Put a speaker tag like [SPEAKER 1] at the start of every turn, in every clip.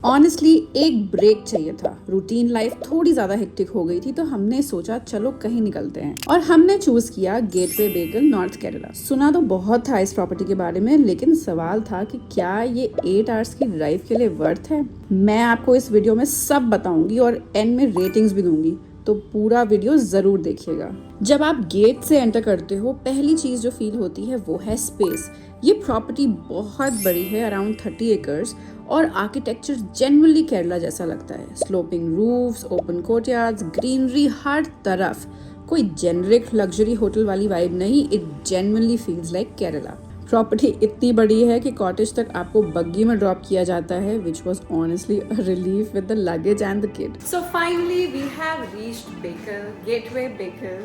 [SPEAKER 1] Honestly एक break चाहिए था। रूटीन लाइफ थोड़ी ज्यादा हेक्टिक हो गई थी, तो हमने सोचा चलो कहीं निकलते हैं और हमने चूज किया गेटवे बेगल नॉर्थ केरला। सुना तो बहुत था इस प्रॉपर्टी के बारे में, लेकिन सवाल था कि क्या ये 8 आवर्स की ड्राइव के लिए वर्थ है। मैं आपको इस वीडियो में सब बताऊंगी और एंड में रेटिंग्स भी दूंगी, तो पूरा वीडियो जरूर देखिएगा। जब आप गेट से एंटर करते हो, पहली चीज जो फील होती है वो है स्पेस। ये प्रॉपर्टी बहुत बड़ी है, अराउंड 30 एकर्स, और आर्किटेक्चर जेन्युइनली केरला जैसा लगता है। Sloping roofs, open courtyards, greenery हर तरफ। कोई जेनरिक लग्जरी होटल वाली वाइब नहीं, it genuinely feels like Kerala. Property इतनी बड़ी है कि कॉटेज तक आपको बग्गी में ड्रॉप किया जाता है, which was honestly a relief with the luggage and the kid. So finally we have reached Bekal, Gateway Bekal,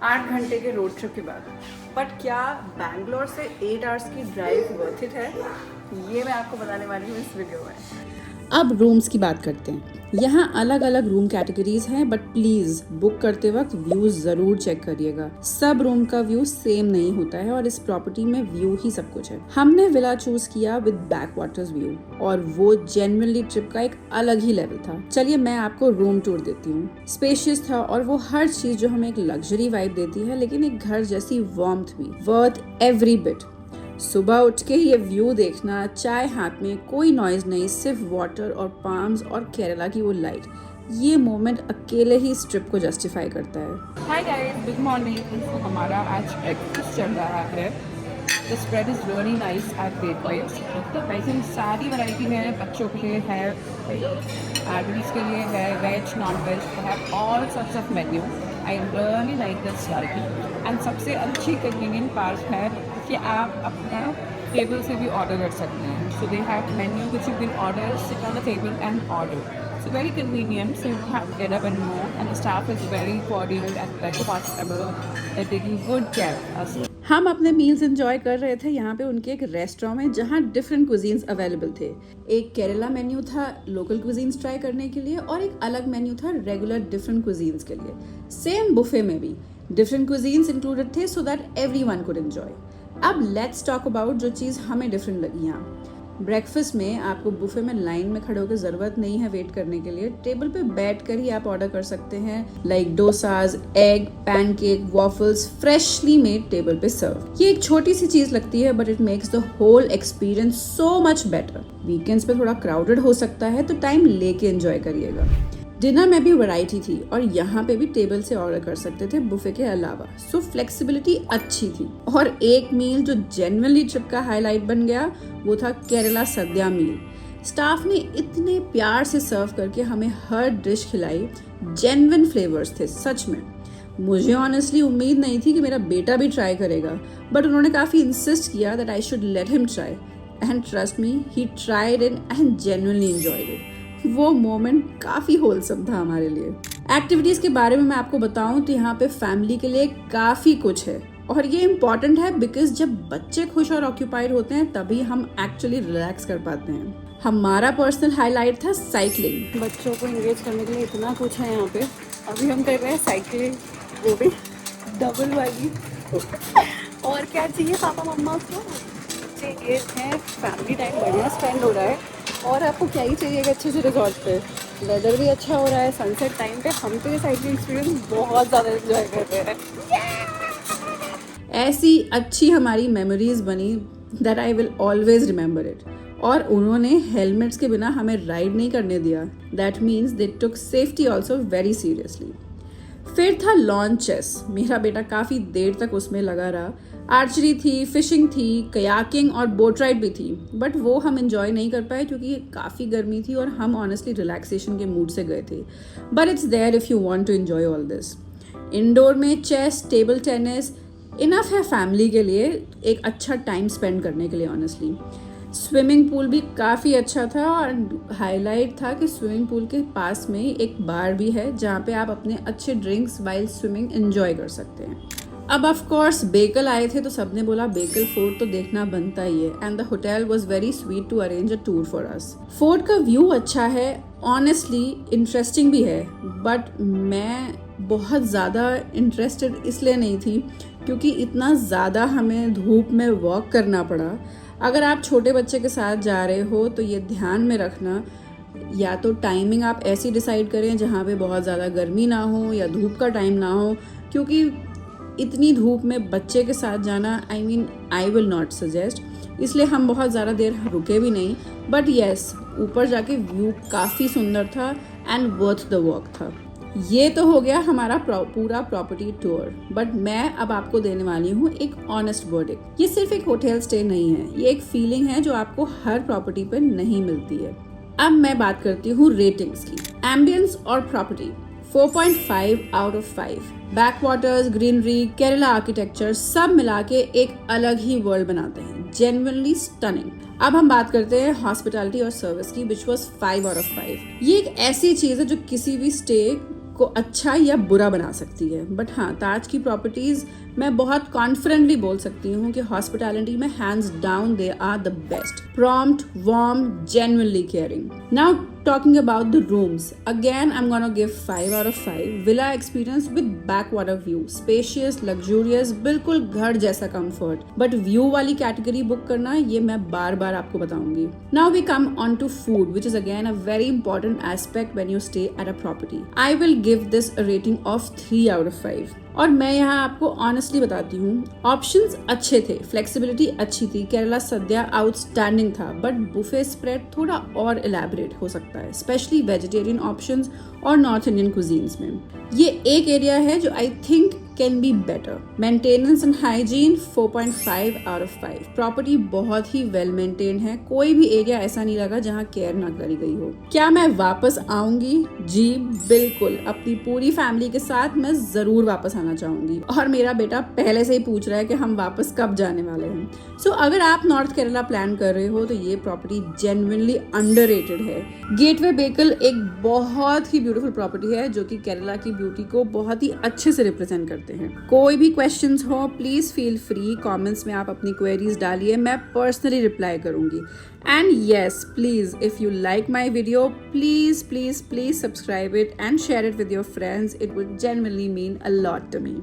[SPEAKER 1] 8 घंटे के रोड ट्रिप के बाद। बट क्या बैंगलोर से 8 आवर्स की ड्राइव वर्थ इट है, ये मैं आपको बताने वाली हूँ इस वीडियो में। अब रूम्स की बात करते हैं। यहाँ अलग अलग रूम कैटेगरीज हैं, बट प्लीज बुक करते वक्त व्यू जरूर चेक करिएगा। सब रूम का व्यू सेम नहीं होता है और इस प्रॉपर्टी में व्यू ही सब कुछ है। हमने विला चूज किया विद बैक वाटर्स व्यू, और वो जेन्युइनली ट्रिप का एक अलग ही लेवल था। चलिए मैं आपको रूम टूर देती हूँ। स्पेशियस था और वो हर चीज जो हमें एक लग्जरी वाइब देती है, लेकिन एक घर जैसी वार्मथ भी। Worth every bit. सुबह उठ के ये व्यू देखना, चाय हाथ में, कोई नॉइज नहीं, सिर्फ वाटर और पाम्स और केरला की वो लाइट, ये मोमेंट अकेले ही इस ट्रिप को जस्टिफाई करता है।
[SPEAKER 2] Hi guys, good morning. तो हमारा आज ब्रेकफास्ट चल रहा है। The spread is really nice at Gateway. तो वैसे सारी वैरायटी है, बच्चों के लिए है, एडल्ट्स के लिए है, वेज नॉन वेज, है all sorts of menu. I really like this variety. And सबसे अच्छी कन्वीनियंट पार्ट है कि आप अपना टेबल से भी ऑर्डर कर सकते हैं। So they have menu which you can order, sit on the table and order. So very convenient, so you have to get up and move, and the staff is very cordial and very comfortable. They're taking good care of us.
[SPEAKER 1] हम अपने meals enjoy कर रहे थे यहाँ पे उनके एक restaurant में, जहाँ डिफरेंट कुजीन्स अवेलेबल थे। एक केरला मेन्यू था लोकल कुजीन्स ट्राई करने के लिए, और एक अलग मेन्यू था रेगुलर डिफरेंट कुजीन्स के लिए। सेम बुफे में भी डिफरेंट कुजीन्स इंक्लूडेड थे, so that everyone could enjoy. अब लेट्स टॉक अबाउट जो चीज़ हमें डिफरेंट लगी यहाँ। ब्रेकफास्ट में आपको बुफे में लाइन में खड़े होकर जरूरत नहीं है वेट करने के लिए। टेबल पे बैठ कर ही आप ऑर्डर कर सकते हैं, like dosas, egg, pancake, waffles, freshly made table पे सर्व। ये एक छोटी सी चीज लगती है, but it makes the whole experience so much better. Weekends पे थोड़ा क्राउडेड हो सकता है, तो टाइम लेके एंजॉय करिएगा। डिनर में भी वैरायटी थी, और यहाँ पे भी टेबल से ऑर्डर कर सकते थे बुफे के अलावा, सो फ्लेक्सिबिलिटी अच्छी थी। और एक मील जो जेन्युइनली ट्रिप का हाईलाइट बन गया, वो था केरला सद्या मील। स्टाफ ने इतने प्यार से सर्व करके हमें हर डिश खिलाई, जेन्युइन फ्लेवर्स थे सच में। मुझे ऑनेस्टली उम्मीद नहीं थी कि मेरा बेटा भी ट्राई करेगा, बट उन्होंने काफ़ी इंसिस्ट किया that I should let him try, and trust me, he tried it and genuinely enjoyed it. वो मोमेंट काफ़ी होलसम था हमारे लिए। एक्टिविटीज़ के बारे में मैं आपको बताऊं तो यहाँ पे फैमिली के लिए काफ़ी कुछ है, और ये इम्पॉर्टेंट है बिकॉज जब बच्चे खुश और ऑक्यूपाइड होते हैं तभी हम एक्चुअली रिलैक्स कर पाते हैं। हमारा पर्सनल हाईलाइट था साइकिलिंग। बच्चों को इंगेज करने के लिए इतना कुछ है यहाँ पे। अभी हम कर रहे हैं साइकिलिंग, वो भी डबल वाली। और क्या चाहिए पापा मम्मा को? ये है फैमिली टाइम बढ़िया स्पेंड हो रहा है, और आपको क्या ही चाहिए अच्छे से रिजॉर्ट पे। वेदर भी अच्छा हो रहा है, सनसेट टाइम पे हम तो ये साइकिलिंग एक्सपीरियंस बहुत ज़्यादा एंजॉय कर रहे हैं। ऐसी अच्छी हमारी मेमोरीज बनी that I will always remember it. और उन्होंने हेलमेट्स के बिना हमें राइड नहीं करने दिया। That means they took safety also very seriously. फिर था लॉन चेस। मेरा बेटा काफ़ी देर तक उसमें लगा रहा। आर्चरी थी, फिशिंग थी, कयाकिंग और बोट राइड भी थी, बट वो हम एंजॉय नहीं कर पाए क्योंकि काफ़ी गर्मी थी और हम ऑनेस्टली रिलैक्सेशन के मूड से गए थे। But it's there if you want to enjoy all this. Indoor में चेस, टेबल टेनिस इनफ है फैमिली के लिए, एक अच्छा टाइम स्पेंड करने के लिए ऑनेस्टली। स्विमिंग पूल भी काफ़ी अच्छा था, और हाईलाइट था कि स्विमिंग पूल के पास में एक बार भी है जहाँ पे आप अपने अच्छे ड्रिंक्स वाइल स्विमिंग एंजॉय कर सकते हैं। अब ऑफ कोर्स बेकल आए थे तो सबने बोला बेकल फोर्ट तो देखना बनता ही है, and the hotel was very sweet to arrange a tour for us. Fort का व्यू अच्छा है, ऑनेस्टली इंटरेस्टिंग भी है, बट मैं बहुत ज़्यादा इंटरेस्टेड इसलिए नहीं थी क्योंकि इतना ज़्यादा हमें धूप में वॉक करना पड़ा। अगर आप छोटे बच्चे के साथ जा रहे हो तो ये ध्यान में रखना, या तो टाइमिंग आप ऐसी डिसाइड करें जहाँ पे बहुत ज़्यादा गर्मी ना हो या धूप का टाइम ना हो, क्योंकि इतनी धूप में बच्चे के साथ जाना आई विल नॉट सजेस्ट। इसलिए हम बहुत ज़्यादा देर रुके भी नहीं, बट येस ऊपर जाके व्यू काफ़ी सुंदर था एंड वर्थ द वॉक था। ये तो हो गया हमारा पूरा प्रॉपर्टी टूर, बट मैं अब आपको देने वाली हूँ एक ऑनेस्ट वर्डिक्ट। ये सिर्फ एक होटल स्टे नहीं है, ये एक फीलिंग है जो आपको हर प्रॉपर्टी पर नहीं मिलती है। अब मैं बात करती हूँ रेटिंग्स की। एम्बियंस और property 4.5 out of 5। Backwaters, greenery, Kerala architecture सब मिला के एक अलग ही वर्ल्ड बनाते हैं, जेन्युइनली स्टनिंग। अब हम बात करते हैं हॉस्पिटैलिटी और सर्विस की, विच वॉज 5 आउट ऑफ 5। ये एक ऐसी चीज है जो किसी भी स्टे को अच्छा या बुरा बना सकती है, बट हाँ, ताज की प्रॉपर्टीज मैं बहुत कॉन्फिडेंटली बोल सकती हूँ कि हॉस्पिटैलिटी में hands down they are the best. Prompt, warm, genuinely caring. Now talking about the rooms, again I'm gonna give 5 out of 5. Villa experience with backwater view, spacious, luxurious, बिल्कुल घर जैसा comfort, but view वाली category book करना ये मैं बार बार आपको बताऊंगी। Now we come on to food, which is again a very important aspect when you stay at a property. I will give this a rating of 3 out of 5. और मैं यहाँ आपको ऑनेस्टली बताती हूँ, ऑप्शंस अच्छे थे, फ्लेक्सिबिलिटी अच्छी थी, केरला सद्या आउटस्टैंडिंग था, बट बुफे स्प्रेड थोड़ा और एलैबोरेट हो सकता है, स्पेशली वेजिटेरियन ऑप्शंस और नॉर्थ इंडियन कुजीन्स में। ये एक एरिया है जो I think can be better. Maintenance and hygiene 4.5 out of 5। Property बहुत ही वेल मेंटेन है, कोई भी एरिया ऐसा नहीं लगा जहाँ केयर ना करी गई हो। क्या मैं वापस आऊंगी? जी बिल्कुल, अपनी पूरी फैमिली के साथ मैं जरूर वापस आना चाहूंगी। और मेरा बेटा पहले से ही पूछ रहा है कि हम वापस कब जाने वाले हैं। सो अगर आप नॉर्थ केरला प्लान कर रहे हो तो ये प्रॉपर्टी जेन्युइनली अंडररेटेड है। गेटवे बेकल एक बहुत ही ब्यूटीफुल प्रॉपर्टी है जो कि केरला की ब्यूटी को बहुत ही अच्छे से रिप्रेजेंट करते हैं। कोई भी क्वेश्चंस हो प्लीज फील फ्री, कमेंट्स में आप अपनी क्वेरीज डालिए, मैं पर्सनली रिप्लाई करूंगी। And yes please, if you like my video, please subscribe it and share it with your friends. It would genuinely mean a lot to me.